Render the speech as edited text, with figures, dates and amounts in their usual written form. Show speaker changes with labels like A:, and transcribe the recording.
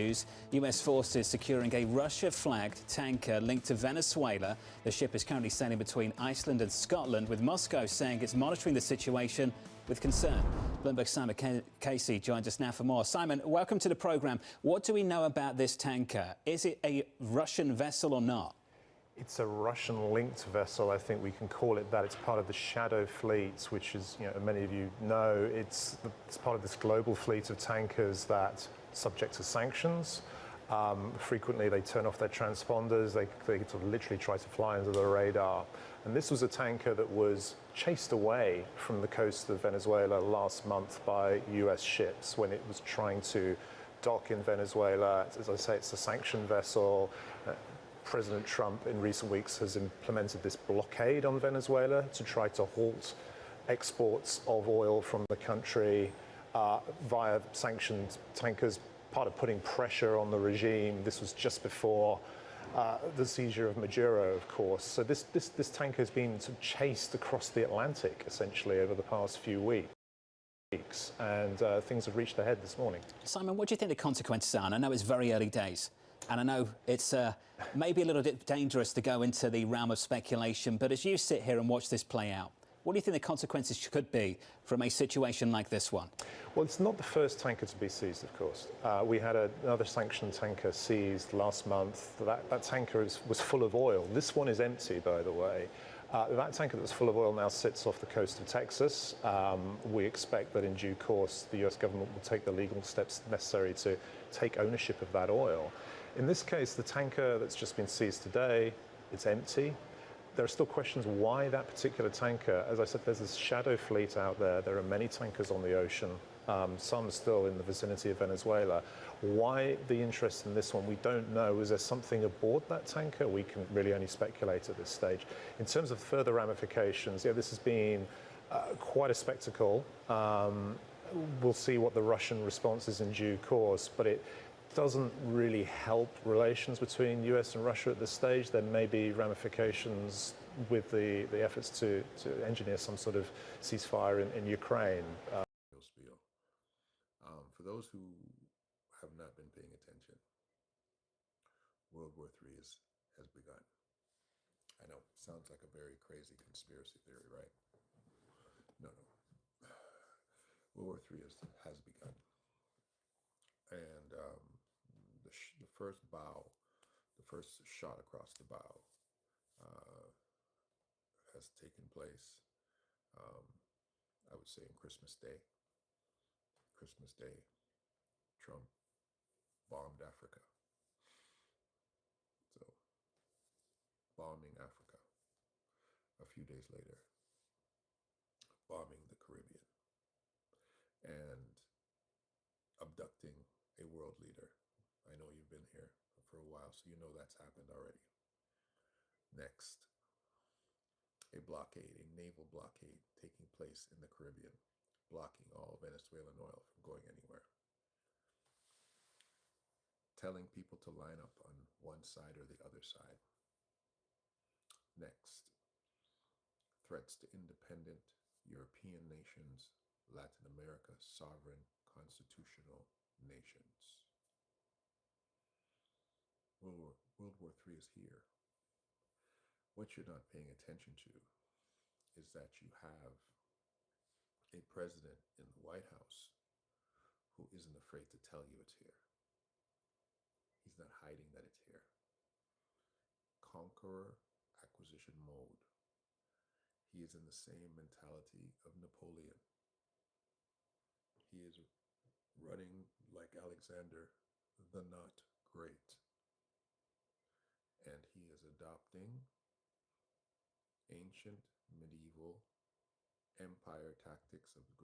A: news. U.S. forces securing a Russia-flagged tanker linked to Venezuela. The ship is currently sailing between Iceland and Scotland, with Moscow saying it's monitoring the situation with concern. Bloomberg's Simon Casey joins us now for more. Simon, welcome to the programme. What do we know about this tanker? Is it a Russian vessel or not?
B: It's a Russian-linked vessel. I think we can call it that. It's part of the Shadow Fleet, which is, many of you know, it's part of this global fleet of tankers that subject to sanctions. Frequently, they turn off their transponders. They sort of literally try to fly under the radar. And this was a tanker that was chased away from the coast of Venezuela last month by U.S. ships when it was trying to dock in Venezuela. As I say, it's a sanctioned vessel. President Trump in recent weeks has implemented this blockade on Venezuela to try to halt exports of oil from the country via sanctioned tankers, part of putting pressure on the regime. This was just before the seizure of Maduro, of course. So this tanker has been sort of chased across the Atlantic, essentially, over the past few weeks, and things have reached a head this morning.
A: Simon, what do you think the consequences are? And I know it's very early days, and I know it's maybe a little bit dangerous to go into the realm of speculation, but as you sit here and watch this play out, what do you think the consequences could be from a situation like this one?
B: Well, it's not the first tanker to be seized, of course. We had another sanctioned tanker seized last month. That tanker was full of oil. This one is empty, by the way. That tanker that's full of oil now sits off the coast of Texas. We expect that in due course the US government will take the legal steps necessary to take ownership of that oil. In this case, the tanker that's just been seized today, it's empty. There are still questions why that particular tanker. As I said, there's this shadow fleet out there. There are many tankers on the ocean, some still in the vicinity of Venezuela. Why the interest in this one, we don't know. Is there something aboard that tanker? We can really only speculate at this stage. In terms of further ramifications, this has been quite a spectacle. We'll see what the Russian response is in due course, but it doesn't really help relations between US and Russia at this stage. There may be ramifications with the efforts to engineer some sort of ceasefire in Ukraine.
C: For those who have not been paying attention, World War III has begun. I know, sounds like a very crazy conspiracy theory, right? No. World War III has begun. And the first bow, the first shot across the bow has taken place, I would say, on Christmas Day. Christmas Day, Trump bombed Africa. So, bombing Africa. A few days later, bombing the Caribbean. And abducting a world leader. I know you've been here for a while, so you know that's happened already. Next, a blockade, a naval blockade taking place in the Caribbean, blocking all Venezuelan oil from going anywhere. Telling people to line up on one side or the other side. Next, threats to independent European nations, Latin America, sovereign constitutional nations. World War III is here. What you're not paying attention to is that you have a president in the White House who isn't afraid to tell you it's here. He's not hiding that it's here. Conqueror acquisition mode. He is in the same mentality of Napoleon. He is running like Alexander the Not Great. And he is adopting ancient medieval empire tactics of